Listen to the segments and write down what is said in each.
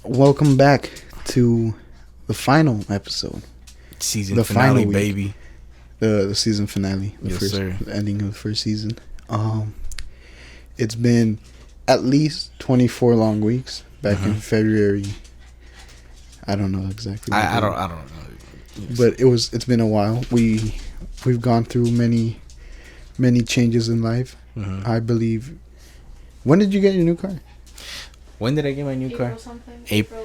Welcome back to the final episode, Season the finale, final week. baby. the season finale, the Yes, first sir. ending of the first season. It's been at least 24 long weeks. Back in February, I don't know exactly. I don't know. But it's been a while. We've gone through many changes in life. I believe. When did you get your new car? When did I get my new car? April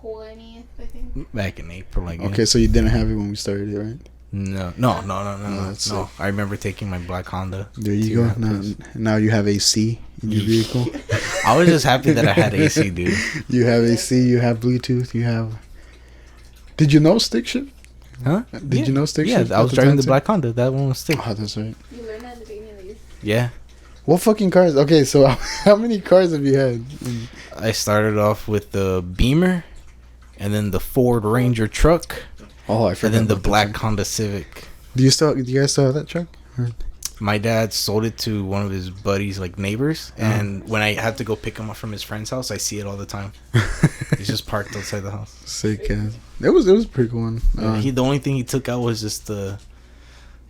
20th, I think. Back in April, I guess. Okay, so you didn't have it when we started it, right? No. that's sick. I remember taking my black Honda. There you go. Now you have AC in your vehicle. I was just happy that I had AC, dude. You have AC. You have Bluetooth. You have. Did you know stick shift? Huh? Did you know stick shift? Yeah, I was driving the black Honda. That one was stick. Oh, that's right. You learned that at the beginning of the year. Yeah. What fucking cars? Okay, so how many cars have you had? I started off with the Beamer, and then the Ford Ranger truck, Oh, I forgot. and then the about that black truck. Honda Civic. Do you guys still have that truck? Or- My dad sold it to one of his buddies, like neighbors, and when I had to go pick him up from his friend's house, I see it all the time. It's just parked outside the house. Sick ass. It was a pretty cool one. The only thing he took out was just the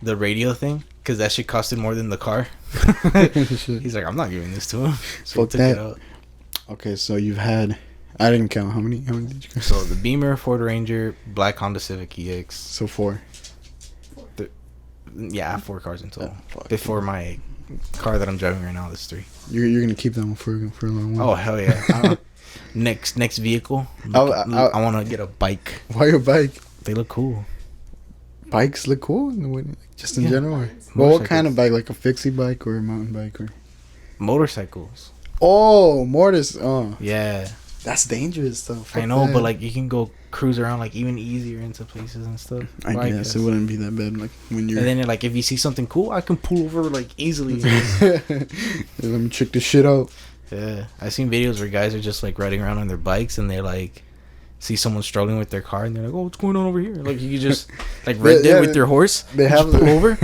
radio thing, because that shit costed more than the car. Shit. He's like, I'm not giving this to him. So Fuck he took that. it out. Okay, so you've had. I didn't count how many. How many did you go? So the Beamer, Ford Ranger, black Honda Civic EX. So 4. Yeah, I have 4 cars in total. Oh, fuck. Before my car that I'm driving right now, there's 3. You're gonna keep that one for a long while. Oh hell yeah! Next vehicle, I want to get a bike. Why your bike? They look cool. Bikes look cool, just in Yeah. general. Or, well, what kind of bike? Like a fixie bike or a mountain bike or? Motorcycles. Oh, mortise. Oh, Yeah, that's dangerous though. Fuck I know, that. but like you can go cruise around like even easier into places and stuff. I Well, guess it wouldn't be that bad. Like when you're. And then like if you see something cool, I can pull over like easily. Let me check this shit out. Yeah, I've seen videos where guys are just like riding around on their bikes and they like see someone struggling with their car and they're like, "Oh, what's going on over here?" Like you could just like Red Dead with your horse. They have pull over.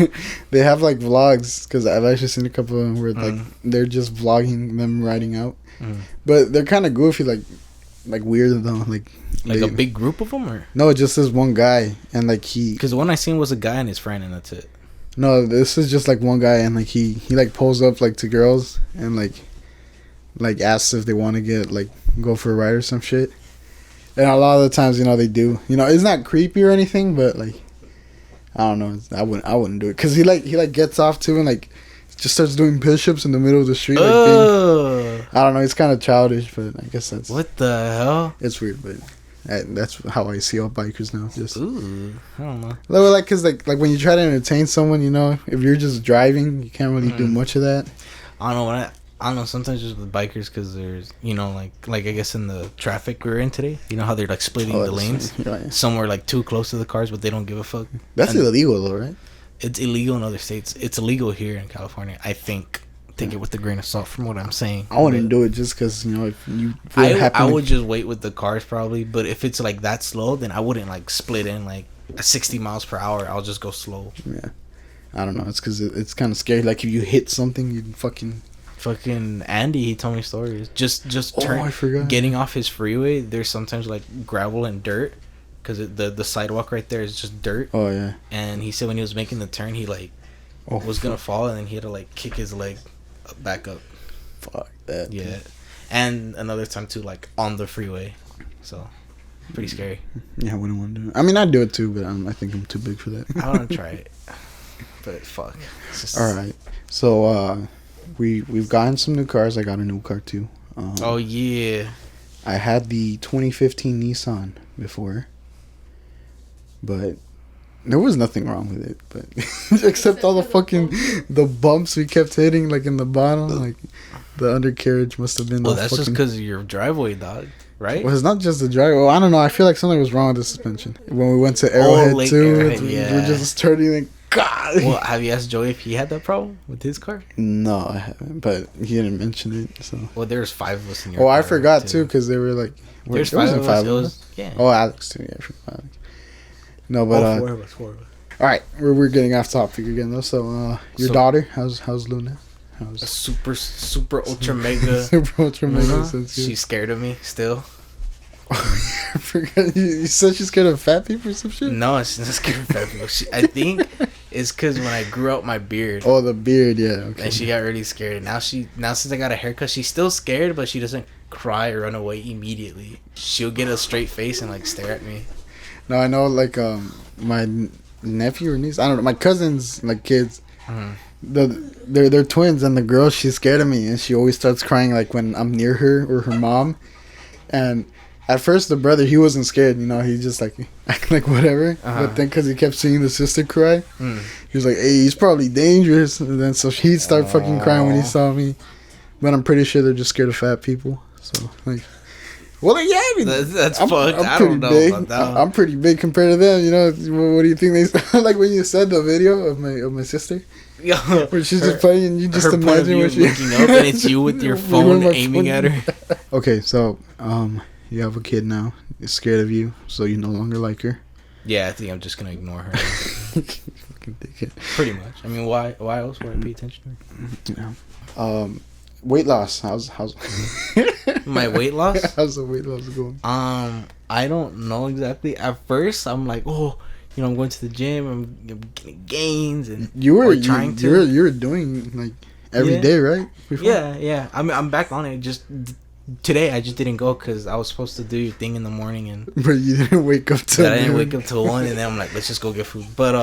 They have like vlogs because I've actually seen a couple of them where like they're just vlogging them riding out, but they're kind of goofy, like weird though, like a big group of them, or no, just this one guy and like he. Because the one I seen was a guy and his friend, and that's it. No, this is just like one guy and like he like pulls up like to girls and like asks if they want to get like go for a ride or some shit. And a lot of the times, they do. It's not creepy or anything, but like I don't know. I wouldn't do it because he gets off too and like just starts doing push-ups in the middle of the street. Like I don't know. It's kind of childish, but I guess that's what the hell. It's weird, but that's how I see all bikers now. Just Ooh, I don't know. like because like when you try to entertain someone, if you're just driving, you can't really do much of that. I don't know. I don't know. Sometimes just with bikers, because there's like I guess in the traffic we're in today, how they're like splitting the lanes. Right. Some were like too close to the cars, but they don't give a fuck. That's illegal though, right? It's illegal in other states. It's illegal here in California, I think. Take it with a grain of salt from what I'm saying. I wouldn't do it just because if you feel I would just wait with the cars probably, but if it's like that slow, then I wouldn't like split in like at 60 miles per hour. I'll just go slow. Yeah, I don't know. It's because it's kind of scary. Like if you hit something, you fucking Andy, he told me stories. Just I forgot. Getting off his freeway. There's sometimes like gravel and dirt, because the sidewalk right there is just dirt. Oh yeah. And he said when he was making the turn, he like was gonna fall, and then he had to like kick his leg back up. Fuck that. Yeah. And another time too, like on the freeway. So pretty scary. Yeah, I wouldn't want to do it. I mean, I'd do it too, but I think I'm too big for that. I want to try it, but fuck. All right. So we've gotten some new cars. I got a new car too. Oh yeah. I had the 2015 Nissan before, but there was nothing wrong with it. But except all the bumps we kept hitting, like in the bottom, like the undercarriage must have been. Well, that's just because of your driveway, dog. Right? Well, it's not just the driver. Well, I don't know. I feel like something was wrong with the suspension when we went to Arrowhead too. Arrowhead, we yeah. were just turning like God. Well, have you asked Joey if he had that problem with his car? No, I haven't. But he didn't mention it. So. Well, there's 5 of us in your Oh, car. I forgot too because they were like. There's 5 of us. Yeah. Oh, Alex too. Yeah, I forgot Alex. No, but 4 of us. All right, we're getting off topic again though. So, your daughter, how's Luna? A super ultra mega. Super ultra mega. Sensitive. She's scared of me still. I forgot. You said she's scared of fat people or some shit? No, she's not scared of fat people. I think it's because when I grew out my beard. Oh, the beard, yeah. Okay. And she got really scared. Now since I got a haircut, she's still scared, but she doesn't cry or run away immediately. She'll get a straight face and like stare at me. No, I know like my nephew or niece. I don't know. My cousins, like kids. They're twins, and the girl, she's scared of me, and she always starts crying like when I'm near her or her mom. And at first, the brother, he wasn't scared, you know, he just like acting like whatever. But then, because he kept seeing the sister cry, he was like, "Hey, he's probably dangerous." And then so he'd start fucking crying when he saw me. But I'm pretty sure they're just scared of fat people. So like, well, yeah, I mean, that's fucked. I pretty don't know big. about that. I'm pretty big compared to them. You know, what do you think they like when you said the video of my sister? Yo, where she's just playing, and you just her imagine what she's looking up, and it's you with your phone aiming at her. Okay, so you have a kid now. Is scared of you, so you no longer like her. Yeah, I think I'm just gonna ignore her. Fucking dickhead. Pretty much. I mean, why else would I pay attention to her? Yeah. Weight loss. How's my weight loss? How's the weight loss going? I don't know exactly. At first, I'm like, oh, you know, I'm going to the gym. I'm getting gains, and you were doing like every day, right? Before? Yeah. I'm back on it. Just today, I just didn't go because I was supposed to do your thing in the morning, and but you didn't wake up till. I didn't wake up till 1, and then I'm like, let's just go get food. But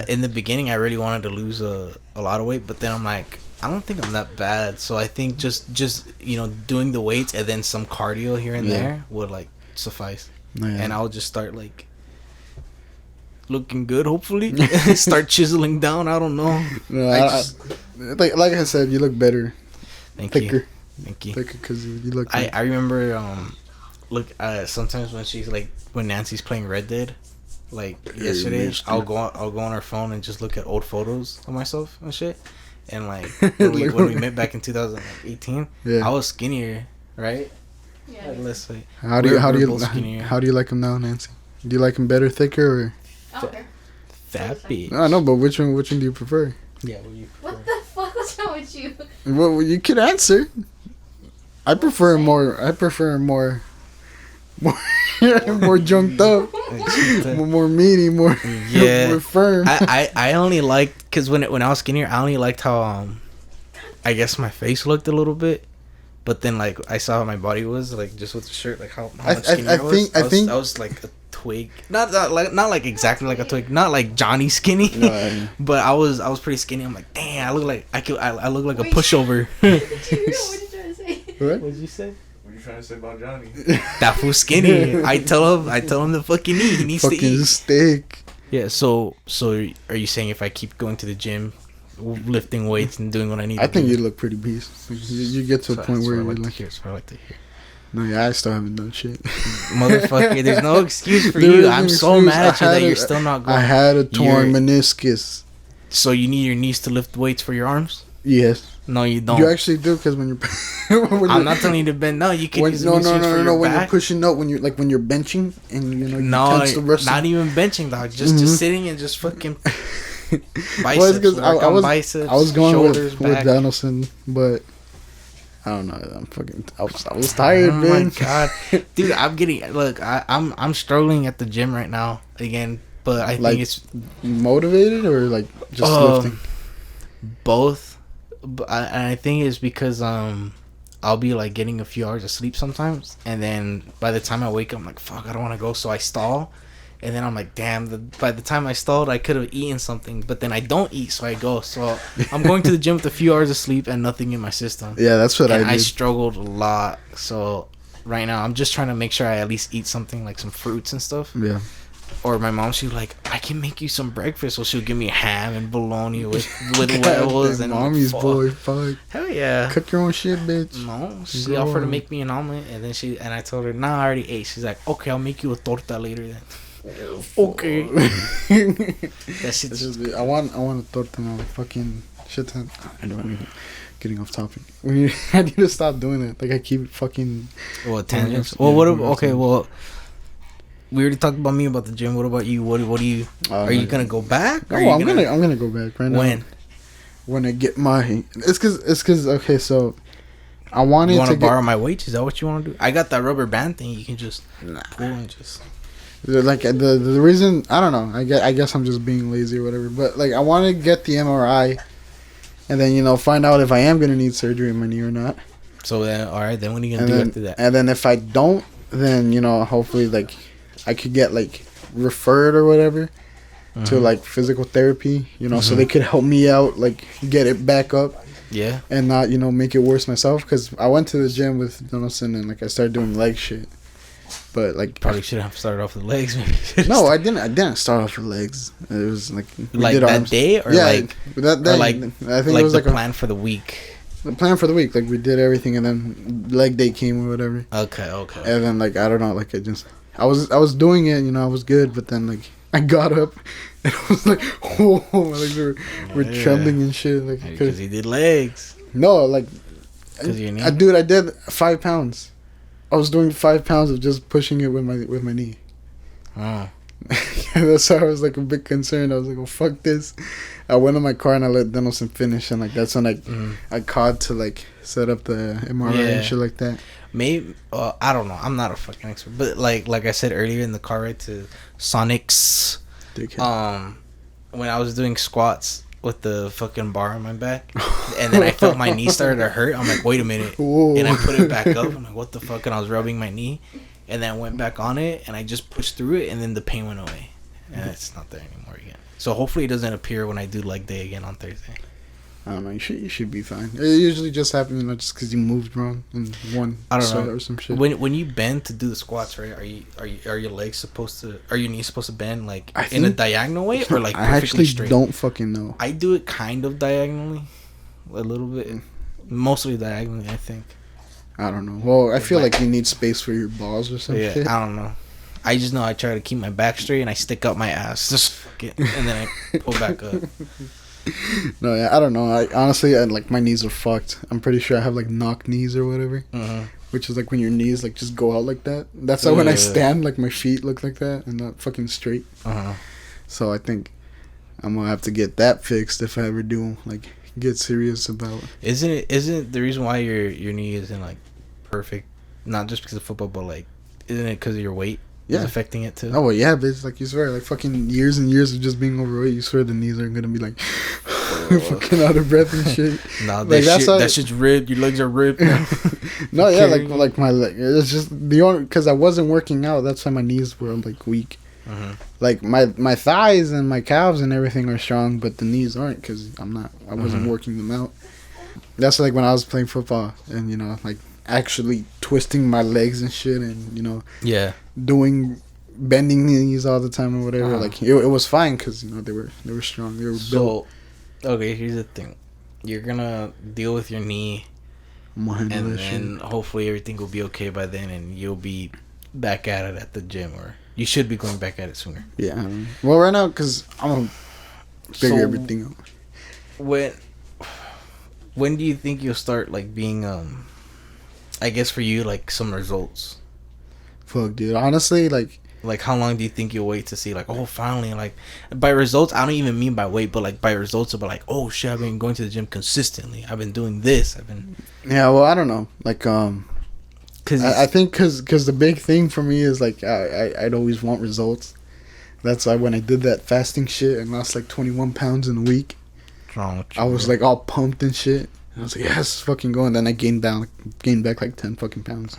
in the beginning, I really wanted to lose a lot of weight, but then I'm like, I don't think I'm that bad. So I think just you know, doing the weights and then some cardio here and there would like suffice. Yeah. And I'll just start like looking good, hopefully. Start chiseling down. I don't know. No, like I said, you look better. Thank you. Thicker because you look. I remember sometimes when Nancy's playing Red Dead, like yesterday, I'll go on her phone and just look at old photos of myself and shit. And like when we met back in 2018, I was skinnier, right? Yeah. Like, let's say. How do you like him now, Nancy? Do you like him better, thicker, or? Okay. Fat bitch. I know, but which one do you prefer? Yeah, what do you prefer? What the fuck was wrong with you? Well, you could answer. I prefer more more junked up, more meaty, more firm. I only liked because when I was skinnier, I only liked how I guess my face looked a little bit, but then like I saw how my body was like just with the shirt, like how much skinnier I was. I think I was like a twig, not like exactly like a twig, not like Johnny skinny, but I was pretty skinny. I'm like, damn, I look like I look like a pushover. What did you try to say? What did you say? Trying to say about Johnny? That fool's skinny. I tell him to fucking eat. He needs fucking to eat steak. Yeah. So are you saying if I keep going to the gym, lifting weights and doing what I need? I think you look pretty beast. You get to a point where you're like. That's what I like to hear. No, yeah, I still haven't done shit. Motherfucker, there's no excuse for you. I'm so mad at you that you're still not going. I had a torn meniscus. So you need your knees to lift weights for your arms? Yes. No, you don't. You actually do because when you're. I'm not telling you to bend. No, you can use no. Your when back. You're pushing up, when you're benching and not even benching, dog. Just sitting and just fucking biceps. I was going with Danielson, but I don't know. I was tired, man. Oh my god, dude! I'm struggling at the gym right now again, but I think it's motivated or like just lifting. Both. I think it's because I'll be like getting a few hours of sleep sometimes, and then by the time I wake up, I'm like, fuck, I don't want to go, so I stall, and then I'm like, damn, by the time I stalled, I could have eaten something, but then I don't eat, so I go. So I'm going to the gym with a few hours of sleep and nothing in my system. Yeah, that's what I did. I struggled a lot, so right now I'm just trying to make sure I at least eat something like some fruits and stuff. Yeah. Or my mom, she's like, I can make you some breakfast. So she'll give me ham and bologna with huevos and mommy's boy, fuck. Hell yeah. Cook your own shit, bitch. No, she offered to make me an omelet, and then I told her, nah, I already ate. She's like, okay, I'll make you a torta later then. Okay. That shit's just. I want a torta now. Fucking shit ton. I don't know. Getting off topic. I need to stop doing it. Like I keep fucking. What tangents? Well, what? Okay, well. We already talked about me about the gym. What about you? What do you? Are you gonna go back? No, I'm gonna go back right now. When? when I get my, it's cause okay, so I wanted you want to borrow my weights? Is that what you want to do? I got that rubber band thing. You can just pull and just. Like the reason, I don't know. I guess I'm just being lazy or whatever. But like I want to get the MRI, and then find out if I am gonna need surgery in my knee or not. So then, all right. Then what are you gonna do after that? And then if I don't, then hopefully like I could get like referred or whatever to like physical therapy. So they could help me out, like get it back up. Yeah. And not make it worse myself, because I went to the gym with Donaldson and like I started doing leg shit. But like probably should have started off with legs. Maybe. No, I didn't start off with legs. It was like we did that arms. Day or that day. Or like I think it was the plan for the week. The plan for the week, like we did everything, and then leg day came or whatever. Okay. And then like I don't know, like I was doing it, I was good, but then like I got up and I was like, whoa, like we're trembling and shit, like because he did legs. No, like because your knee. I did 5 pounds. I was doing 5 pounds of just pushing it with my knee. Oh. That's why I was like a bit concerned. I was like, "Oh fuck this!" I went in my car and I let Danielson finish, and like that's when I called to like set up the MRI and shit like that. Maybe I don't know. I'm not a fucking expert, but like I said earlier in the car ride to Sonic's, when I was doing squats with the fucking bar on my back, and then I felt my knee started to hurt. I'm like, wait a minute. Whoa. And I put it back up. I'm like, what the fuck? And I was rubbing my knee, and then I went back on it, and I just pushed through it, and then the pain went away, and it's not there anymore again. So hopefully it doesn't appear when I do leg day again on Thursday. I don't know. You should be fine. It usually just happens, just because you moved wrong in one sweat or some shit. When you bend to do the squats, right? Are your legs supposed to? Are your knees supposed to bend like in a diagonal way or like perfectly I actually straight? don't fucking know. I do it kind of diagonally, a little bit, mostly diagonally. I think. I don't know. Well, I feel like you need space for your balls or something. Yeah, I don't know. I just know I try to keep my back straight and I stick up my ass, just fuck it, and then I pull back up. No, yeah, I don't know. I honestly, like my knees are fucked. I'm pretty sure I have like knock knees or whatever, which is like when your knees like just go out like that. That's why when I stand, like my feet look like that and not fucking straight. So I think I'm gonna have to get that fixed if I ever do like get serious about. Isn't the reason why your knee isn't like perfect, not just because of football, but like isn't it because of your weight? Yeah, affecting it too. Oh well, yeah, but it's like you swear, like fucking years and years of just being overweight, you swear the knees are gonna be like fucking out of breath and shit. Nah, like that shit's ripped. Your legs are ripped. No, yeah, like my leg. It's just the only because I wasn't working out. That's why my knees were like weak. Like my thighs and my calves and everything are strong, but the knees aren't because I wasn't working them out. That's like when I was playing football and like actually twisting my legs and shit and doing bending knees all the time or whatever. Like it was fine because they were strong. They were built. Okay, here's the thing: you're gonna deal with your knee, and then hopefully everything will be okay by then, and you'll be back at it at the gym, or you should be going back at it sooner. Yeah. Well, right now because I'm gonna figure everything out. When do you think you'll start like being I guess for you like some results? Fuck, dude. Honestly, like how long do you think you'll wait to see like, oh, finally, like by results I don't even mean by weight, but like by results about like, oh shit, I've been going to the gym consistently, I've been doing this, yeah, well, I don't know, like because I think because the big thing for me is like I'd always want results. That's why when I did that fasting shit and lost like 21 pounds in a week, I was like all pumped and shit. I was like, yes, fucking going. Then I gained back like 10 fucking pounds.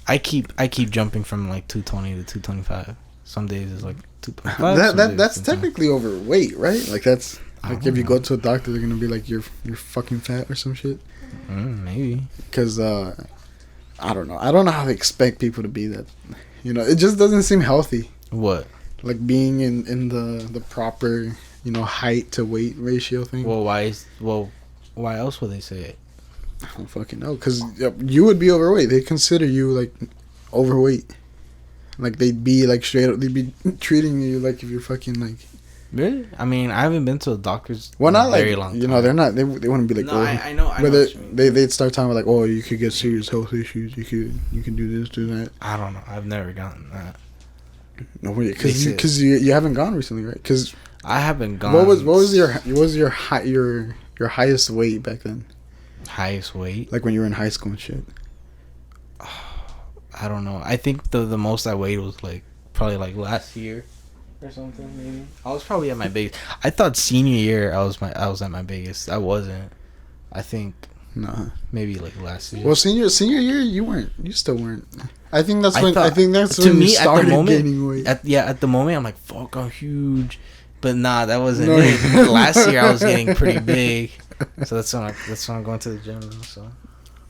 I keep jumping from like 220 to 225. Some days it's like 2.5. That's technically overweight, right? Like that's like if you go to a doctor, they're gonna be like you're fucking fat or some shit. Maybe. Because I don't know. I don't know how they expect people to be that. It just doesn't seem healthy. What? Like being in the proper height to weight ratio thing. Well, why else would they say it? I don't fucking know. Because you would be overweight. They consider you, like, overweight. Like, they'd be, like, straight up. They'd be treating you like if you're fucking, like... Really? I mean, I haven't been to a doctor's in a very long time. They're not... They wouldn't be like... No, I know they'd start talking about, like, oh, you could get serious health issues. You can do this, do that. I don't know. I've never gotten that. No, because you haven't gone recently, right? Because... I haven't gone. What was your highest weight back then? Highest weight? Like when you were in high school and shit. I don't know. I think the most I weighed was like probably like last year or something. Maybe I was probably at my biggest. I thought senior year I was at my biggest. I wasn't. I think maybe like last year. Well, senior year you still weren't. I think that's when to me, you started at the moment, gaining weight. At the moment I'm like, fuck, I'm huge. But nah, that wasn't it. Last year I was getting pretty big, so that's when I'm going to the gym. So,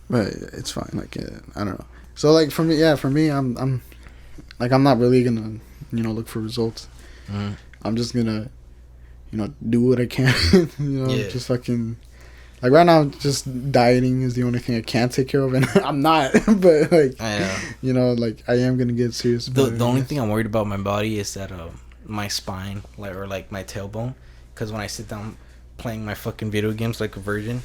but it's fine. Like I don't know. So like for me, I'm like I'm not really gonna look for results. Mm. I'm just gonna do what I can. Just fucking like right now. Just dieting is the only thing I can take care of, and I'm not. But like like I am gonna get serious. The only thing I'm worried about my body is that my spine, or my tailbone, because when I sit down playing my fucking video games like a virgin,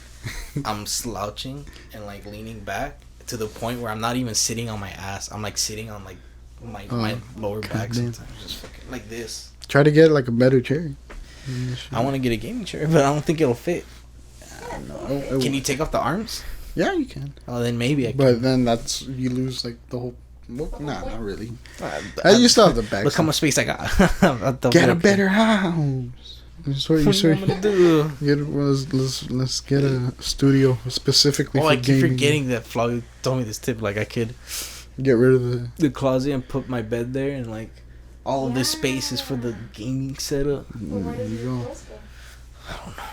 I'm slouching and like leaning back to the point where I'm not even sitting on my ass. I'm like sitting on like my lower back sometimes, just fucking like this. Try to get like a better chair. I want to get a gaming chair, but I don't think it'll fit. I don't know. Can you take off the arms? Yeah, you can. Oh, then maybe I can. But then you lose like the whole. Well, nah, not really. You still have the back. Look how much space I got. Get a better house. That's what I'm gonna do. Let's get a studio specifically for gaming. I keep forgetting that Flavio told me this tip. Like I could get rid of the closet and put my bed there, and like all of this space is for the gaming setup. There you go. I don't know.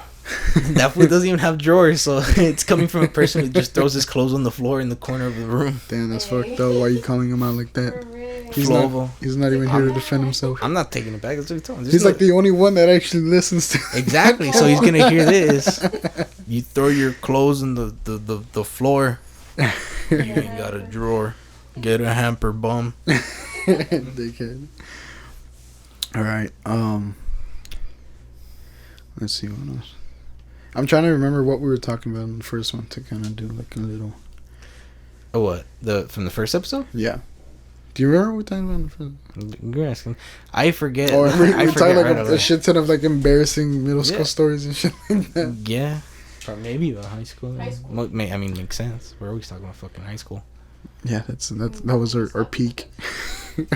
That food doesn't even have drawers, so it's coming from a person who just throws his clothes on the floor in the corner of the room. Damn, that's fucked up. Why are you calling him out like that? He's not even here to defend himself. I'm not taking it back. That's what he's telling me. He's like the only one that actually listens to. Exactly. So he's gonna hear this. You throw your clothes on the floor. You ain't got a drawer. Get a hamper, bum. Dickhead. All right. Let's see what else. I'm trying to remember what we were talking about in the first one to kind of do like a little. Oh, what? From the first episode? Yeah. Do you remember what we're talking about in the first? You're asking. I forget. Oh, we're talking like right a shit ton of like embarrassing middle school stories and shit like that. Yeah. Or maybe about high school. I mean, makes sense. We're always talking about fucking high school. Yeah, that was our peak.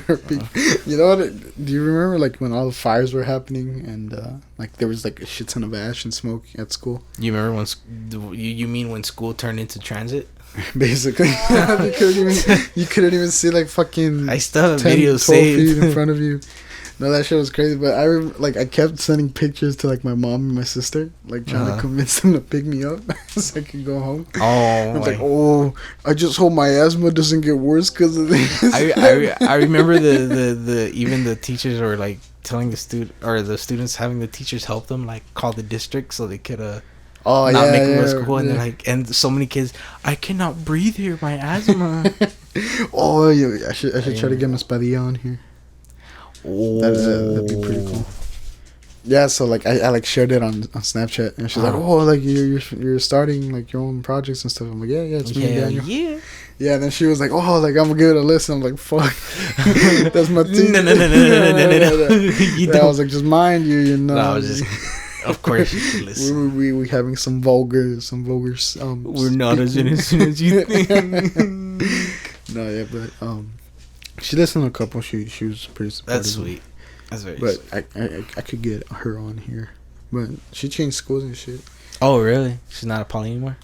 Our peak. You know what? Do you remember like when all the fires were happening and like there was like a shit ton of ash and smoke at school? You remember when? You mean when school turned into transit? Basically, you couldn't even see like fucking. I still have 10, videos 12 saved feet in front of you. No, that shit was crazy. But I kept sending pictures to like my mom and my sister, like trying to convince them to pick me up so I could go home. Oh, I was like, I just hope my asthma doesn't get worse because of this. I remember the even the teachers were like telling the students having the teachers help them like call the district so they could make them go to school, and then like and so many kids, I cannot breathe here, my asthma. I should try to get Miss Padilla on here. Oh. That'd be pretty cool. Yeah, so like I like shared it on Snapchat, and she's like, like you're starting like your own projects and stuff. I'm like, yeah, it's me and Daniel. Yeah, and then she was like, like I'm gonna give it a listen. I'm like, fuck, that's my team. No. I was like, just mind you, No, I was just. Of course you can listen. We having some vulgar. We're not as innocent as you think. No, yeah, but she listened to a couple. She was pretty supportive. That's sweet. That's very sweet. But I could get her on here. But she changed schools and shit. Oh, really? She's not a poly anymore?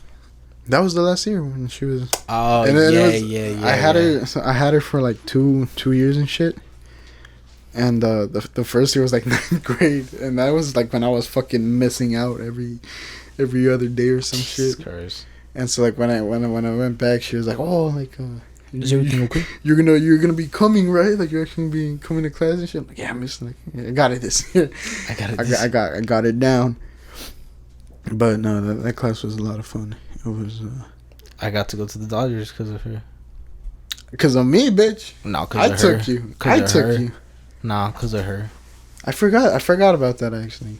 That was the last year when she was. Oh, and yeah. I had her. So I had her for like 2 years and shit. And the first year was like 9th grade, and that was like when I was fucking missing out every other day or some shit. Christ. And so like when I went back, she was like, is everything okay? You're gonna be coming, right? Like you're actually be coming to class and shit. I'm like, yeah, Miss, like I got it this year. I got it down. But no, that class was a lot of fun. It was. I got to go to the Dodgers because of her. Because of me, bitch. No, because of her. I took you. Nah, because of her. I forgot about that actually.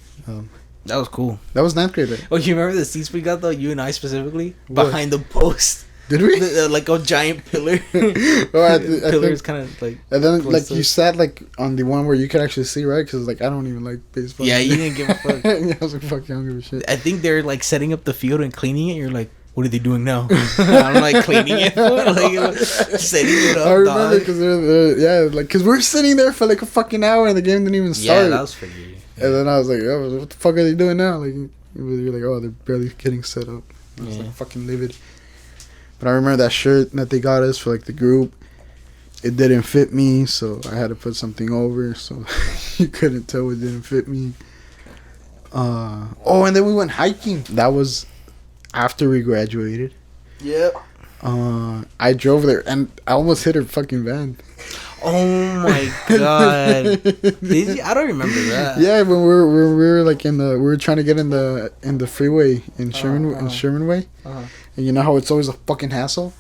That was cool. That was 9th grade, right? Oh, you remember the seats we got though? You and I specifically? What? Behind the post. Did we? Like a giant pillar. Pillar is kind of like. And then like you sat like on the one where you could actually see, right? Because like I don't even like baseball. Yeah, you didn't give a fuck. Yeah, I was like, fuck, I don't give a shit. I think they're like setting up the field and cleaning it. You're like, what are they doing now? I'm like cleaning it, like setting it up. I remember because because we're sitting there for like a fucking hour and the game didn't even start. Yeah, that was for you. And then I was like, oh, what the fuck are they doing now? Like, you're like, oh, they're barely getting set up. I was like, fucking livid. But I remember that shirt that they got us for like the group. It didn't fit me, so I had to put something over, so you couldn't tell it didn't fit me. And then we went hiking. That was after we graduated. Yep. I drove there and I almost hit her fucking van. Oh my god! Did you? I don't remember that. Yeah, when we were like we were trying to get in the freeway in Sherman Way, and you know how it's always a fucking hassle.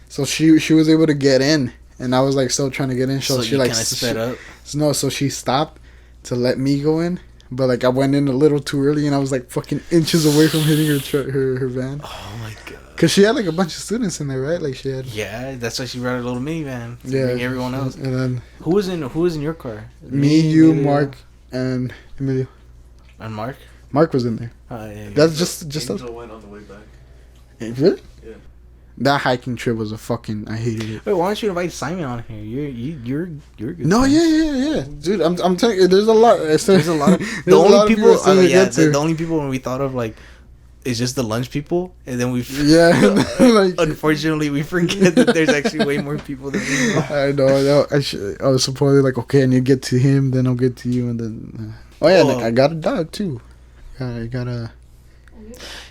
So she was able to get in, and I was like still trying to get in. So she like sped up. No, so she stopped to let me go in, but like I went in a little too early, and I was like fucking inches away from hitting her van. Oh my god! Cause she had like a bunch of students in there, right? Like she had. Yeah, that's why she brought a little minivan to bring everyone else. And then who was in your car? Me, you, Emilio. Mark, and Emilio. And Mark. Mark was in there. Yeah. That's just Angel went on the way back. Really? Yeah. That hiking trip was I hated it. Wait, why don't you invite Simon on here? You're good. No, yeah, dude. I'm telling you, there's a lot. There's a lot of the only people when we thought of like. It's just the lunch people, and then we like unfortunately we forget that there's actually way more people than we know. I know. I was supposedly like, okay, and you get to him, then I'll get to you, and then like I got a dog too. I got a.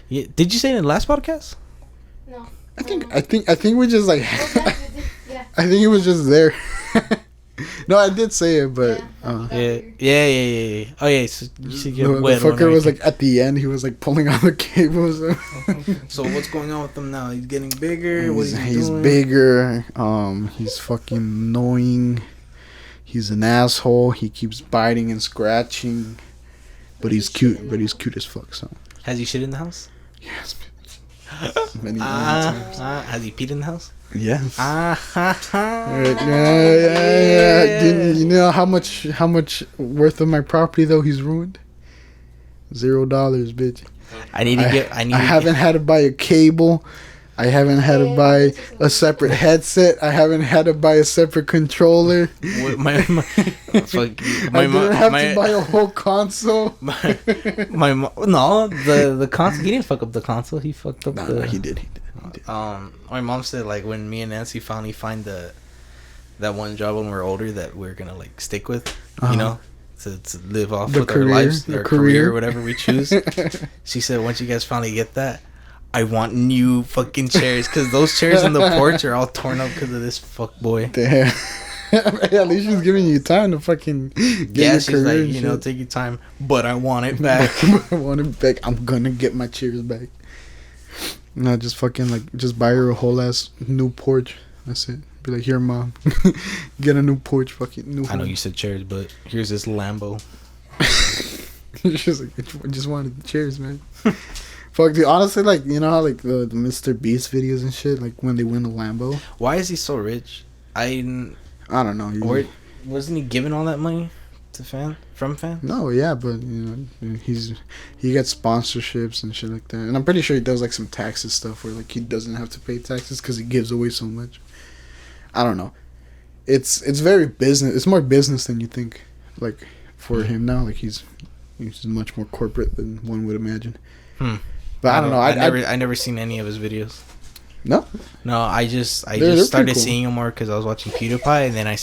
Yeah, did you say it in the last podcast? No. I think we just like. Yeah. I think it was just there. No, I did say it, but yeah. Oh yeah, so you should get the fucker was like at the end. He was like pulling on the cables. So what's going on with him now? He's getting bigger. He's bigger. He's fucking annoying. He's an asshole. He keeps biting and scratching, but he's cute. But he's cute as fuck. So has he shit in the house? Yes. Many times. Has he peed in the house? Yes. Yeah. You know how much worth of my property though he's ruined? $0, bitch. I haven't had to buy a cable. I haven't had to buy a separate headset. I haven't had to buy a separate controller. Fuck, I didn't have to buy a whole console. The console. He didn't fuck up the console. He fucked up No, he did. My mom said like when me and Nancy finally find that one job when we're older that we're gonna like stick with, you know, to live off with our lives, our career, whatever we choose. She said once you guys finally get that, I want new fucking chairs because those chairs in the porch are all torn up because of this fuck boy. Damn. At least she's giving you time to fucking get she's like, take your time, but I want it back. I want it back. I'm gonna get my chairs back. No, just fucking like just buy her a whole ass new porch. That's it. Be like, here, mom, get a new porch, fucking new. I know you said chairs, but here's this Lambo. She's like, I just wanted the chairs, man. Fuck, dude, honestly, like, you know how, like, the Mr. Beast videos and shit, like, when they win a Lambo? Why is he so rich? I don't know. Wasn't he giving all that money to from fans? No, yeah, but, you know, he gets sponsorships and shit like that. And I'm pretty sure he does, like, some taxes stuff where, like, he doesn't have to pay taxes because he gives away so much. I don't know. It's very business. It's more business than you think, like, for him now. Like, he's much more corporate than one would imagine. But I don't know. I never seen any of his videos. No. I just started seeing him more because I was watching PewDiePie, and then I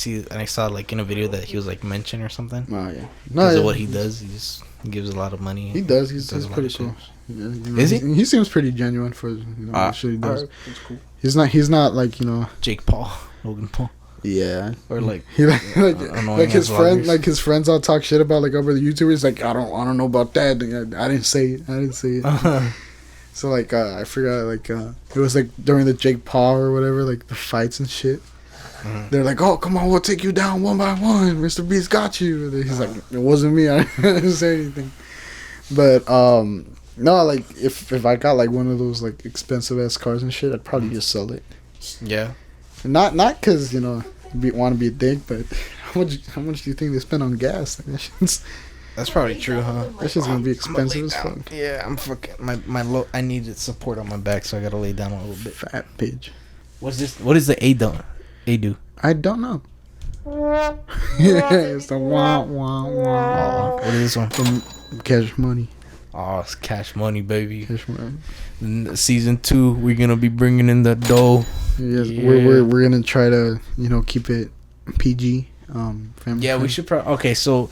saw like in a video that he was like mentioned or something. Oh yeah. Because of what he does, he gives a lot of money. He does. He's pretty cool. Yeah, you know, is he? He seems pretty genuine for the shit he does. That's cool. He's not like, you know, Jake Paul, Logan Paul. Yeah. Or like like his friend, like his friends all talk shit about like over the YouTubers. Like I don't know about that. I didn't say it. Uh-huh. So like I forgot like it was like during the Jake Paul or whatever, like the fights and shit. Mm-hmm. They're like, oh come on, we'll take you down one by one. Mr. Beast got you. And he's like, it wasn't me. I didn't say anything. But No, like if I got like one of those like expensive ass cars and shit, I'd probably just sell it. Yeah. Not because want to be a dick, but how much do you think they spend on gas? Like, that's probably true, huh? That shit's gonna be expensive as fuck. Yeah, I'm fucking I needed support on my back, so I gotta lay down a little bit. Fat bitch. What's this? What is the A do? I don't know. Yeah, it's the wah wah wah. What is this one? From Cash Money. Oh, it's Cash Money, baby. Cash Money. Season 2, we're gonna be bringing in the dough. Yes, yeah. We're gonna try to keep it PG. Family yeah, friendly. we should probably. Okay, so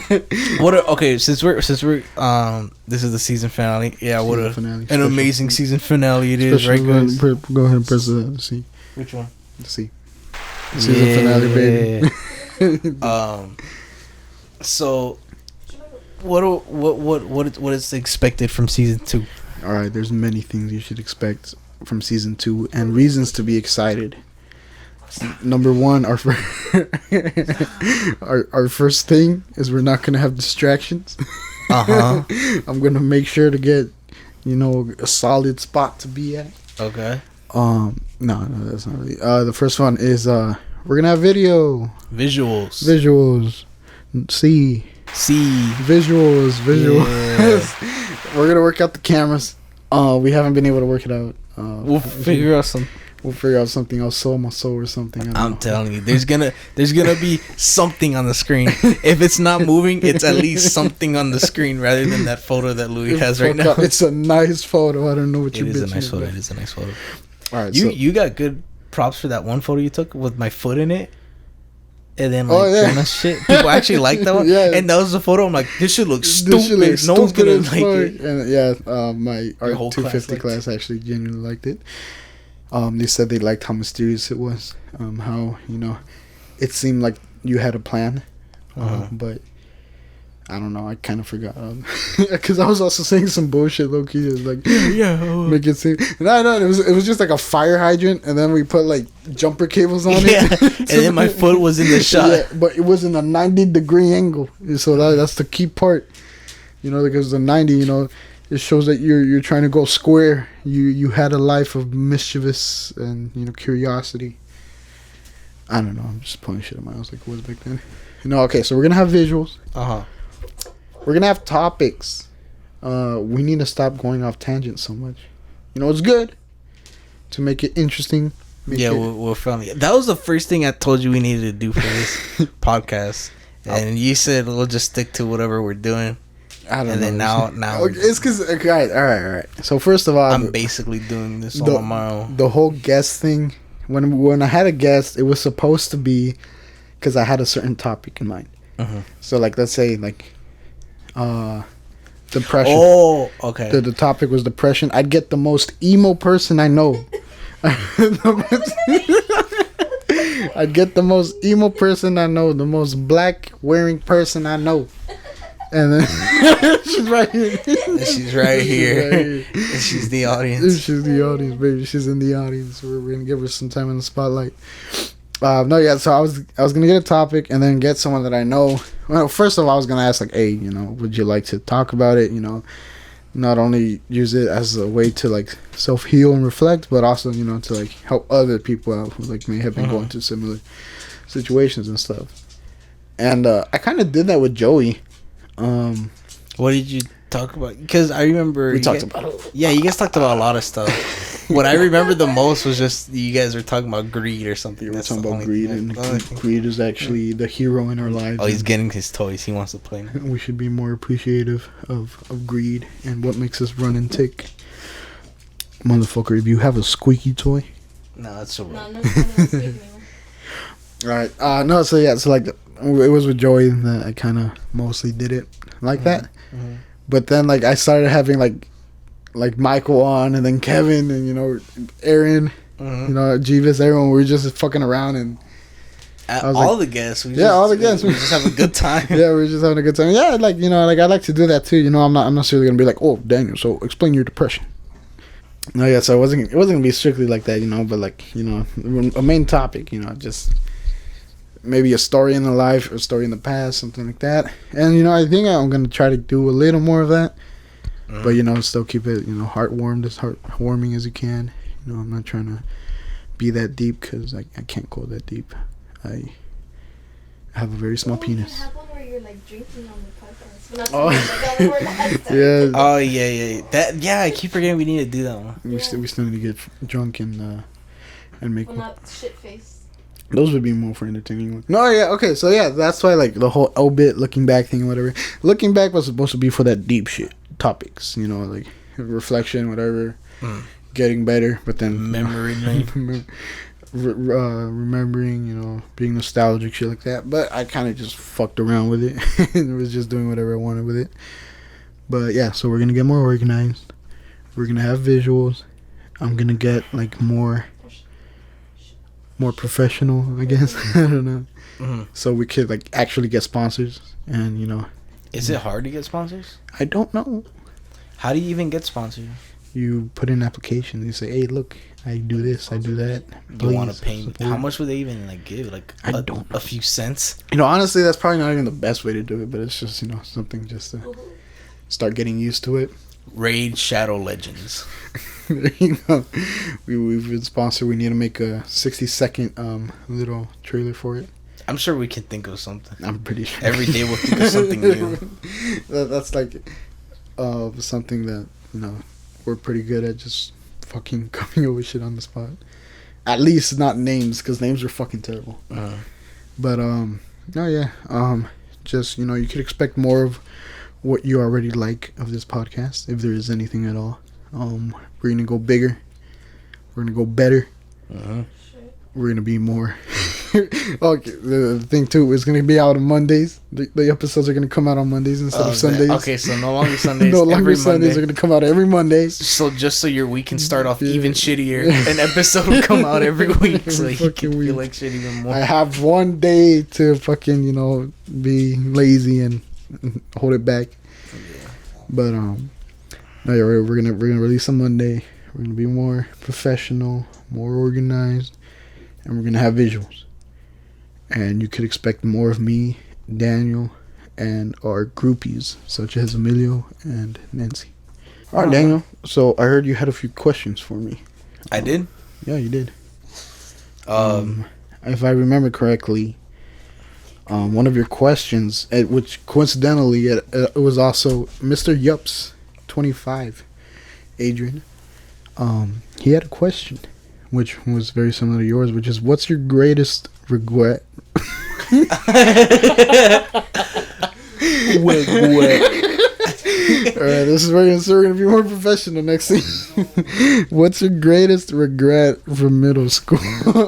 since we're this is the season finale. Yeah, what an amazing season finale it is, right, guys? Go ahead and press the C. Which one? The C. Season finale, baby. So what is expected from season 2? All right, there's many things you should expect from season 2 and reasons to be excited. Number one, our first thing is we're not gonna have distractions. I'm gonna make sure to get a solid spot to be at. Okay. No, that's not really. The first one is we're gonna have visuals. See visuals. Yeah. We're gonna work out the cameras. We haven't been able to work it out. We'll figure out something. I'll sell my soul or something. I'm telling you, there's gonna be something on the screen. If it's not moving, it's at least something on the screen rather than that photo that Louis has right now. It's a nice photo. I don't know what you're bitching about. It is a nice photo. All right, you got good props for that one photo you took with my foot in it. And then kind of shit. People actually like that one. Yeah. And that was the photo. I'm like, this shit looks stupid. No one's gonna like it. And my Art 250 class actually genuinely liked it. They said they liked how mysterious it was. How it seemed like you had a plan. But I don't know. I kind of forgot because I was also saying some bullshit. Low key, like make it seem. No. It was just like a fire hydrant, and then we put like jumper cables on it. And then my foot was in the shot. Yeah, but it was in a 90-degree angle, so that's the key part. Because the 90, it shows that you're trying to go square. You had a life of mischievous and curiosity. I don't know. I'm just pulling shit in my house like it was back then. Okay. So we're gonna have visuals. We're gonna have topics. We need to stop going off tangents so much. It's good to make it interesting. We're funny. That was the first thing I told you we needed to do for this podcast, and you said we'll just stick to whatever we're doing. I don't know. And then now it's because all right. So first of all, I'm basically doing this on my own. The whole guest thing. When I had a guest, it was supposed to be because I had a certain topic in mind. So let's say depression. Oh, okay. The topic was depression. I'd get the most emo person I know. I'd get the most emo person I know, the most black wearing person I know. And then she's right here. And she's right here. And she's the audience. She's the audience, baby. She's in the audience. We're gonna give her some time in the spotlight. So I was gonna get a topic and then get someone that I know. Well, first of all, I was gonna ask hey, would you like to talk about it? Not only use it as a way to self heal and reflect, but also to help other people out who may have been going through similar situations and stuff. And I kind of did that with Joey. What did you talk about? Because I remember we talked about it. Yeah, you guys talked about a lot of stuff. What I remember the most was just you guys were talking about greed or something. We were talking about greed, and greed is actually the hero in our lives. Oh, he's getting his toys. He wants to play now. We should be more appreciative of greed and what makes us run and tick. Motherfucker, if you have a squeaky toy. No, that's so wrong. No squeaky. Alright, so it was with Joey that I kind of mostly did it like that. But then I started having like Michael on, and then Kevin, and Aaron, Jeeves, everyone. We were just fucking around, and all the guests. We just have a good time. Yeah, we were just having a good time. Yeah, I like to do that too. I'm not necessarily gonna be like, oh, Daniel, so explain your depression. No, yeah, so it wasn't gonna be strictly like that, but a main topic, just maybe a story in the life or a story in the past, something like that. And I think I'm gonna try to do a little more of that. but you know, still keep it, you know, heartwarming as you can. You know, I'm not trying to be that deep because I can't go that deep. I have a very small penis. You can have one where you're like drinking on the podcast. Oh. Yeah. Oh yeah. I keep forgetting we need to do that one. We still need to get drunk and make. Well, not shit face. Those would be more for entertaining. No, yeah, okay, so yeah, that's why like the whole lbitt looking back thing, whatever. Looking back was supposed to be for that deep shit topics, you know, like reflection, whatever, getting better, but then memory remembering, you know, being nostalgic, shit like that. But I kind of just fucked around with it and was just doing whatever I wanted with it. But yeah, so we're gonna get more organized. We're gonna have visuals. I'm gonna get like more professional, I guess. I don't know. So we could like actually get sponsors, and you know. Is it hard to get sponsors? I don't know. How do you even get sponsors? You put in applications. You say, "Hey, look, I do this, I do that. You want to pay? How much would they even like give? Like a few cents? You know, honestly, that's probably not even the best way to do it, but it's just, you know, something just to start getting used to it. Raid Shadow Legends. There you go. We've been sponsored. We need to make a 60-second little trailer for it. I'm sure we can think of something. I'm pretty sure. Every day we'll think of something new. That's like something that, you know, we're pretty good at, just fucking coming up with shit on the spot. At least not names, because names are fucking terrible. But oh yeah, just, you know, you could expect more of what you already like of this podcast, if there is anything at all. We're gonna go bigger. We're gonna go better. We're gonna be more. Okay, the thing too is gonna be out on Mondays. The episodes are gonna come out on Mondays instead of Sundays. Okay, so no longer Sundays. No longer Sundays. Are gonna come out every Monday. So just so your week can start off even shittier, an episode will come out every week, so you can feel like shit even more. I have one day to fucking, you know, be lazy and hold it back. But no, yeah, we're gonna release on Monday. We're gonna be more professional, more organized, and we're gonna have visuals. And you could expect more of me, Daniel, and our groupies such as Emilio and Nancy. All right, Daniel. So I heard you had a few questions for me. I did? Yeah, you did. If I remember correctly, one of your questions, which coincidentally it was also Mr. Yups 25, Adrian. He had a question, which was very similar to yours, which is, what's your greatest regret? Alright, this is where we're going to be more professional next thing. What's your greatest regret from middle school?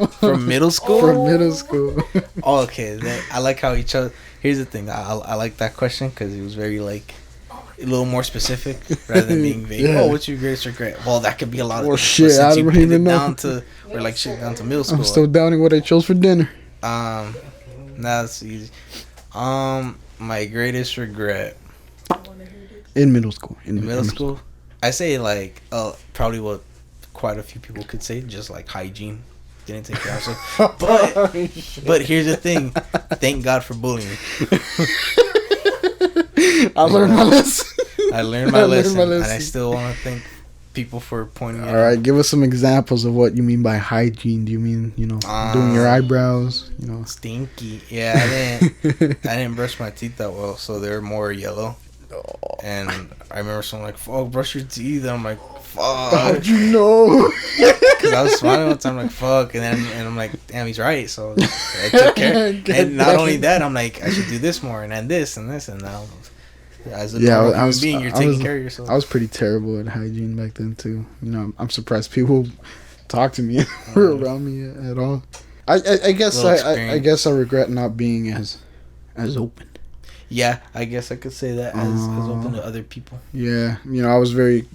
From middle school? From middle school. Oh, okay. I like how each other... Here's the thing. I like that question because it was very, like, a little more specific rather than being vague. Yeah. Oh, what's your greatest regret? Well, that could be a lot of things. Shit, I don't even know. Down to middle school. I'm still doubting what I chose for dinner. That's easy. My greatest regret in middle school. In middle school, I say like probably what quite a few people could say, just like hygiene. Didn't take care of myself. But here's the thing. Thank God for bullying. I learned my lesson. I learned my lesson, and I still want to thank people for pointing it out. All right, give us some examples of what you mean by hygiene. Do you mean, you know, doing your eyebrows, you know? Stinky. Yeah, I didn't brush my teeth that well, so they're more yellow. And I remember someone like, "Fuck, brush your teeth." And I'm like, "Fuck." How'd you know? Because I was smiling one time, like, "Fuck," and I'm like, "Damn, he's right." So I took care. And not only that, I'm like, I should do this more, and then this and this, and now. As a human being, you're taking care of yourself. I was pretty terrible at hygiene back then too. You know, I'm surprised people talk to me or around me at all. I guess I guess I regret not being as open. Yeah, I guess I could say that as open to other people. Yeah, you know, I was very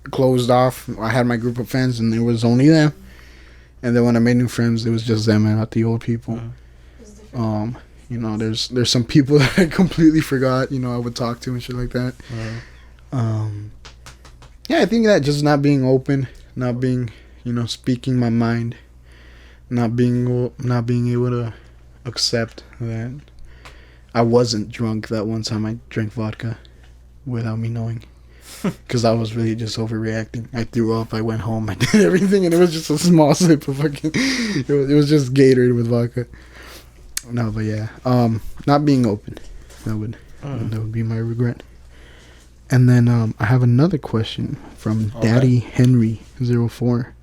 closed off. I had my group of friends, and it was only them. And then when I made new friends, it was just them and not the old people. You know, there's some people that I completely forgot, you know, I would talk to and shit like that. Yeah, I think that just not being open, not being, you know, speaking my mind, not being able to accept that I wasn't drunk that one time I drank vodka without me knowing. because I was really just overreacting. I threw up. I went home. I did everything, and it was just a small sip of fucking. It was just Gatorade with vodka. No, but yeah, not being open. That would be my regret. And then I have another question from Daddy Henry 04,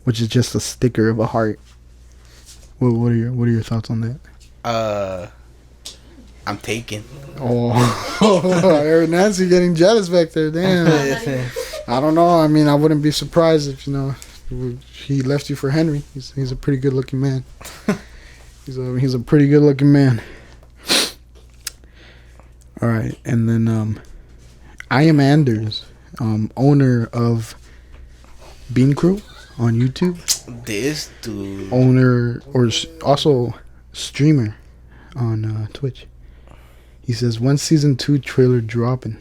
which is just a sticker of a heart. What are your thoughts on that? I'm taken. Oh, I heard Nancy getting jealous back there. Damn. I don't know. I mean, I wouldn't be surprised if he left you for Henry. He's a pretty good looking man. He's a pretty good looking man. All right, and then I am Anders, owner of Bean Crew on YouTube. This dude. Owner or also streamer on Twitch. He says, "When season 2 trailer dropping?"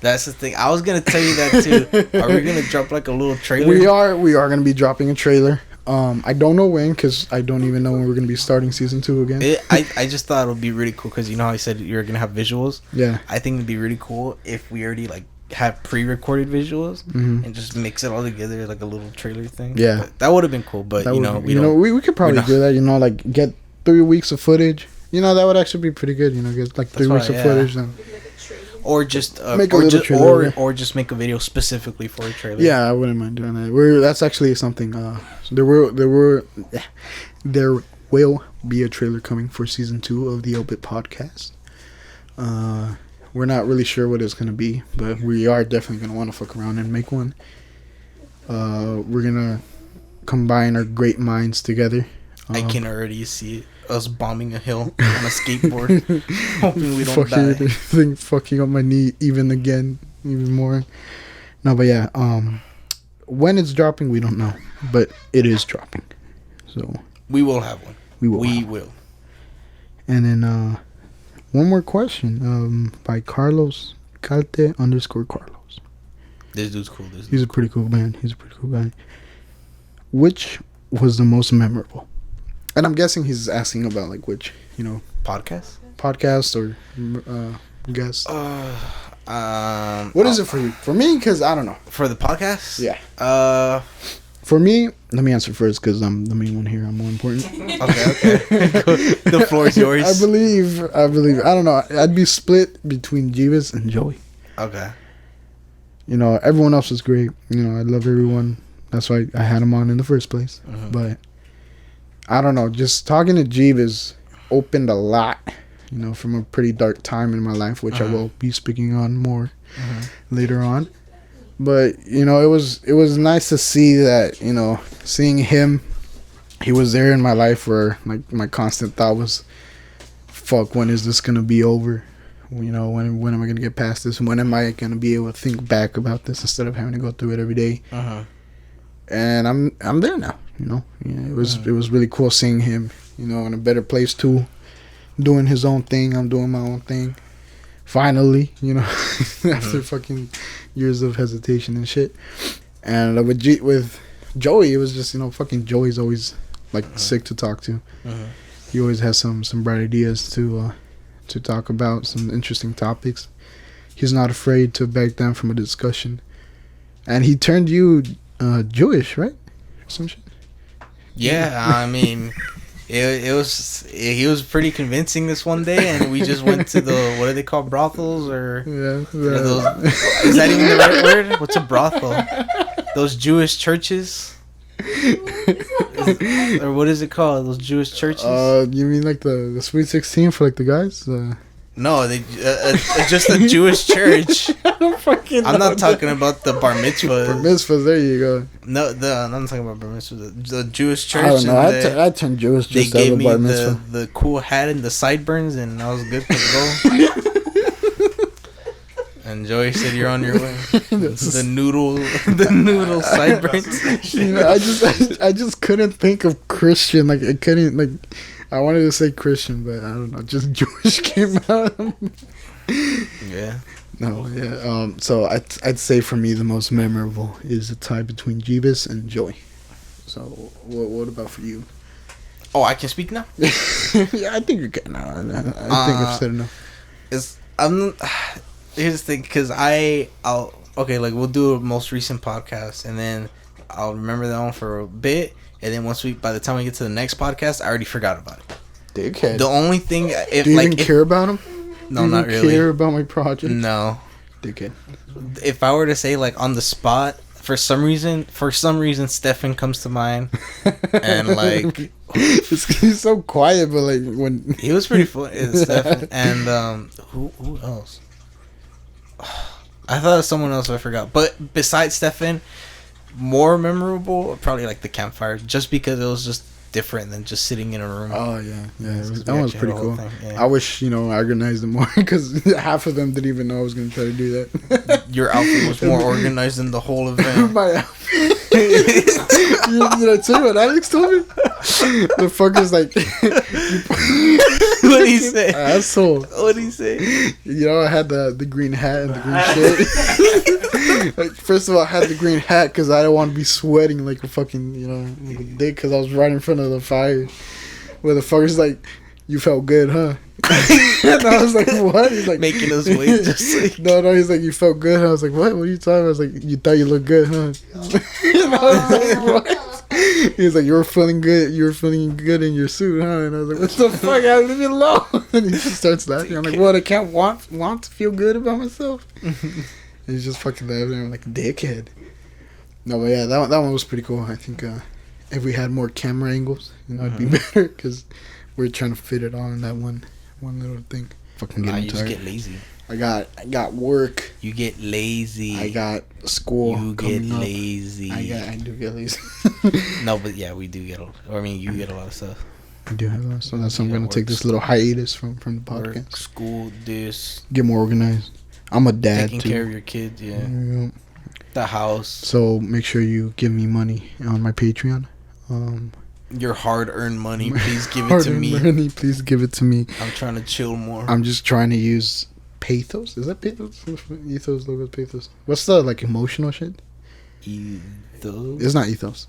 That's the thing. I was gonna tell you that too. Are we gonna drop like a little trailer? We are gonna be dropping a trailer. I don't know when, because I don't even know when we're gonna be starting season 2 again. I just thought it would be really cool because you know how I said you're gonna have visuals. Yeah. I think it'd be really cool if we already like have pre-recorded visuals and just mix it all together like a little trailer thing. Yeah. But that would have been cool. But we could probably do that. Like get 3 weeks of footage. That would actually be pretty good. Get like 3 weeks of footage then. Or just make a little trailer, or just make a video specifically for a trailer. Yeah, I wouldn't mind doing that. That's actually something. There will be a trailer coming for season 2 of the lbitt podcast. We're not really sure what it's gonna be, but we are definitely gonna want to fuck around and make one. We're gonna combine our great minds together. I can already see it. Us bombing a hill on a skateboard, hoping we don't die. Fucking up my knee even more. No, but yeah. When it's dropping, we don't know, but it is dropping. So we will have one. We will. And then one more question. By Carlos Calte _Carlos. This dude's cool. He's a pretty cool man. He's a pretty cool guy. Which was the most memorable? And I'm guessing he's asking about like which, podcast or guest. What is it for you? For me, because I don't know. For the podcast? Yeah. For me, let me answer first because I'm the main one here. I'm more important. Okay. The floor is yours. I believe. I don't know. I'd be split between Jeeves and Joey. Okay. Everyone else was great. I love everyone. That's why I had him on in the first place. Mm-hmm. But I don't know. Just talking to Jeeves opened a lot, from a pretty dark time in my life, which I will be speaking on more later on. But it was nice to see that, seeing him, he was there in my life where like my constant thought was, fuck, when is this gonna be over? When am I gonna get past this? When am I gonna be able to think back about this instead of having to go through it every day? And I'm there now. It was really cool seeing him, in a better place too, doing his own thing. I'm doing my own thing. Finally, after fucking years of hesitation and shit. And with Joey, it was just fucking Joey's always like sick to talk to. He always has some bright ideas to talk about, some interesting topics. He's not afraid to back down from a discussion. And he turned you Jewish, right? Some shit. Yeah, I mean, he was pretty convincing this one day, and we just went to the, what are they called, brothels or is that even the right word? What's a brothel? Those Jewish churches, or what is it called? Those Jewish churches? You mean like the Sweet 16 for like the guys? No, they just a Jewish church. I'm not talking about the bar mitzvahs. Bar mitzvahs, there you go. No, I'm not talking about bar mitzvahs. The Jewish church. I don't know. I turned Jewish just they gave me bar mitzvah. the cool hat and the sideburns, and I was good to go. And Joey said, "You're on your way." the noodle sideburns. I just couldn't think of Christian. Like I couldn't like. I wanted to say Christian, but I don't know. Just Jewish came out. Yeah. No, yeah. So I'd say for me the most memorable is the tie between Jeebus and Joey. So what about for you? Oh, I can speak now. Yeah, I think you can now. I think I've said enough. Here's the thing, because I'll okay, like we'll do a most recent podcast, and then I'll remember that one for a bit, and then by the time we get to the next podcast, I already forgot about it. Dickhead. The only thing, if do you even care about him? No, do you not even really. Care about my project? No. Dickhead. If I were to say like on the spot, for some reason, Stefan comes to mind, and like he's so quiet, but like when he was pretty funny, Stefan, and who else? I thought of someone else, I forgot. But besides Stefan, more memorable, probably like the campfire, just because it was just different than just sitting in a room. Oh yeah, that one was pretty cool. Yeah. I wish I organized them more because half of them didn't even know I was gonna try to do that. Your outfit was more organized than the whole event. My outfit. Did I tell you what Alex told me? The fucker's like, what did he say? Asshole. What did he say? I had the green hat and the green shit. Like, first of all, I had the green hat because I didn't want to be sweating like a fucking, like a dick because I was right in front of the fire. Where the fucker's like, you felt good, huh? And I was like, what? He's like, making us wait. Just like... No, he's like, you felt good, huh? I was like, what? What are you talking about? I was like, you thought you looked good, huh? And I was like, what? He was like, you were feeling good in your suit, huh? And I was like, what the fuck? Leave me alone. And he just starts laughing. I'm like, what? I can't want to feel good about myself. And he's just fucking laughing. I'm like, dickhead. No, but yeah, that one was pretty cool. I think if we had more camera angles, it'd be better because we're trying to fit it all in that one little thing. Fucking getting you tired. just get lazy. I got work. You get lazy. I got school. You get lazy. I do get lazy. No, but yeah, we do get. You get a lot of stuff. I do have a lot of stuff. That's why I'm gonna take this little hiatus from the podcast. Work, school, get more organized. I'm a dad taking too. care of your kids. Yeah. The house. So make sure you give me money on my Patreon. Your hard-earned money, please give it to me. Money, please give it to me. I'm trying to chill more. I'm just trying to use pathos. Is that pathos? Ethos, logo, pathos. What's the emotional shit? Ethos. It's not ethos.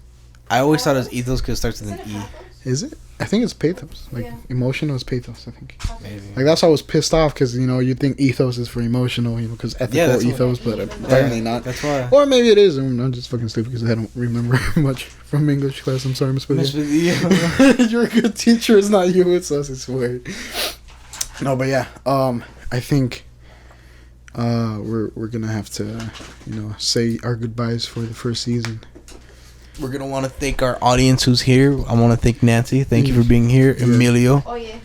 I always thought it was ethos because it starts with an E. Is it? I think it's pathos. Emotional is pathos, I think. Maybe. That's why I was pissed off because, you think ethos is for emotional, because ethical ethos, but apparently not. That's why. Or maybe it is. I'm just fucking stupid because I don't remember much from English class. I'm sorry, Miss Padilla. You're a good teacher. It's not you. It's us. It's weird. No, but yeah. I think we're going to have to, say our goodbyes for the first season. We're going to want to thank our audience who's here. I want to thank Nancy. Thank you for being here. Yeah. Emilio. Oh, yeah.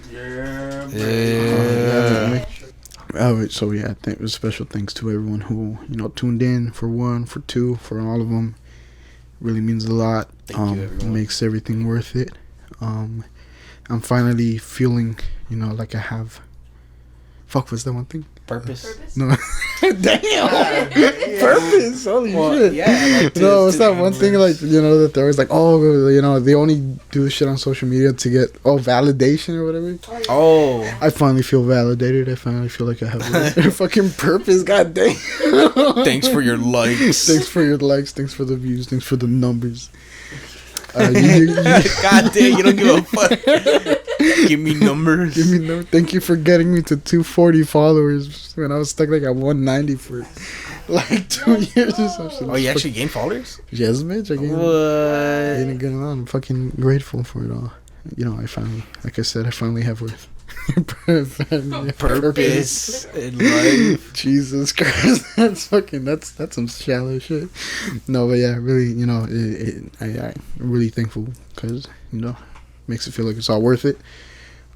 So, yeah, special thanks to everyone who, tuned in for 1, for 2, for all of them. Really means a lot. Thank you, everyone. Makes everything worth it. I'm finally feeling, like I have... Fuck, what's that one thing? Purpose? No. Damn. Purpose. Holy shit. Yeah. No, it's that one thing that they're always like, oh, they only do shit on social media to get validation or whatever. Oh. I finally feel validated. I finally feel like I have a fucking purpose. God damn. Thanks for your likes. Thanks for your likes. Thanks for the views. Thanks for the numbers. God damn, you don't give a fuck. Give me numbers. Thank you for getting me to 240 followers when I was stuck at 190 for 2 years or something. Oh, you actually gained followers? Yes, bitch. I gained a good amount. I'm fucking grateful for it all. I finally have worth. Purpose in life. Jesus Christ, that's some shallow shit. No, but yeah, really, I'm really thankful because makes it feel like it's all worth it.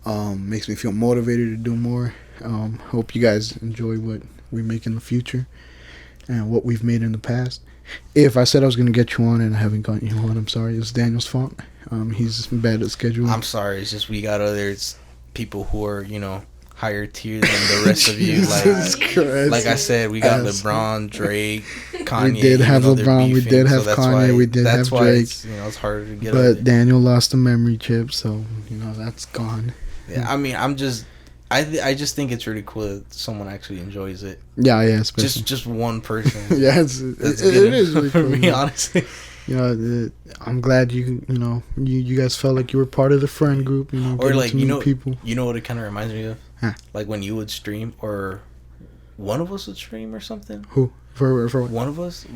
Makes me feel motivated to do more. Hope you guys enjoy what we make in the future and what we've made in the past. If I said I was gonna get you on and I haven't gotten you on, I'm sorry. It's Daniel's fault. He's bad at scheduling. I'm sorry. It's just we got others. People who are, higher tier than the rest of you. Like I said, we got LeBron, Drake, Kanye. We did have LeBron. We did have Kanye. We did have Drake. It's harder to get. But Daniel lost a memory chip, so that's gone. Yeah, I just think it's really cool that someone actually enjoys it. Yeah, especially just one person. Yeah, it is really cool. For me, honestly. I'm glad you guys felt like you were part of the friend group. Or people. You know what it kind of reminds me of? Huh. Like when you would stream or one of us would stream or something. Who? For what? One of us,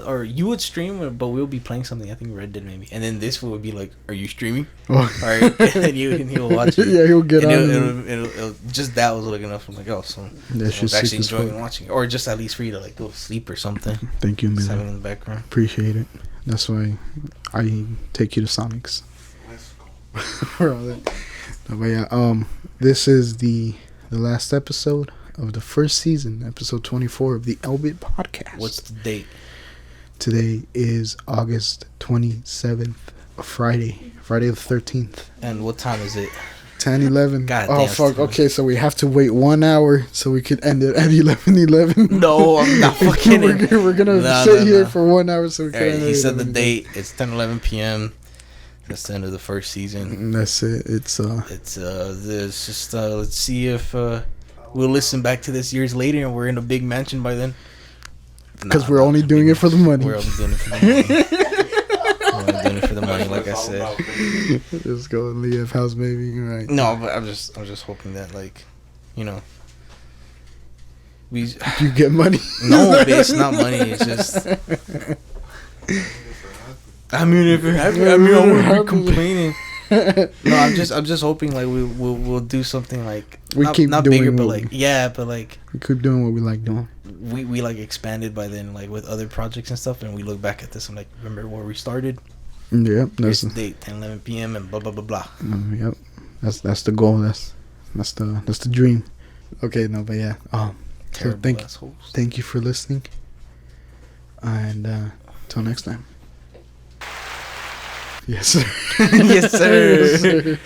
or you would stream, but we'll be playing something. I think Red did maybe, and then this would be like, "Are you streaming?" Oh. All right, and he'll watch it. Yeah, he'll get and on. It'll just that was like enough. I'm like, oh, so I was actually enjoying watching, or just at least for you to like go to sleep or something. Thank you, man. Just having in the background. Appreciate it. That's why I take you to Sonics. For all that. No, but yeah, this is the last episode of the first season, episode 24 of the lbitt podcast. What's the date? Today is August 27th, Friday the 13th. And what time is it? 10:11. God oh damn, fuck. Okay, so we have to wait 1 hour so we could end it at 11:11. No, I'm not fucking. We're gonna sit here for 1 hour so we can. Right, he said the date. It's 10:11 p.m. That's the end of the first season. And that's it. It's just let's see if we'll listen back to this years later and we're in a big mansion by then. Because we're only doing it for the money. We're only doing it for the money. We're only doing it for the money, like I said. Just go and leave house, baby. Right. No, but I'm just hoping that, like, you know, you get money. No, it's not money. It's just. I mean, if you're happy, I wouldn't be complaining. No, I'm just hoping like we'll do something like not bigger, but like but like we keep doing what we like doing. We like expanded by then, like with other projects and stuff, and we look back at this and like remember where we started. Yep, that's the date, 10:11 p.m. and blah blah blah blah. Yep, that's the goal. That's the dream. Okay, no, but yeah. So thank you for listening, and till next time. Yes, sir. Yes, sir. Yes, sir.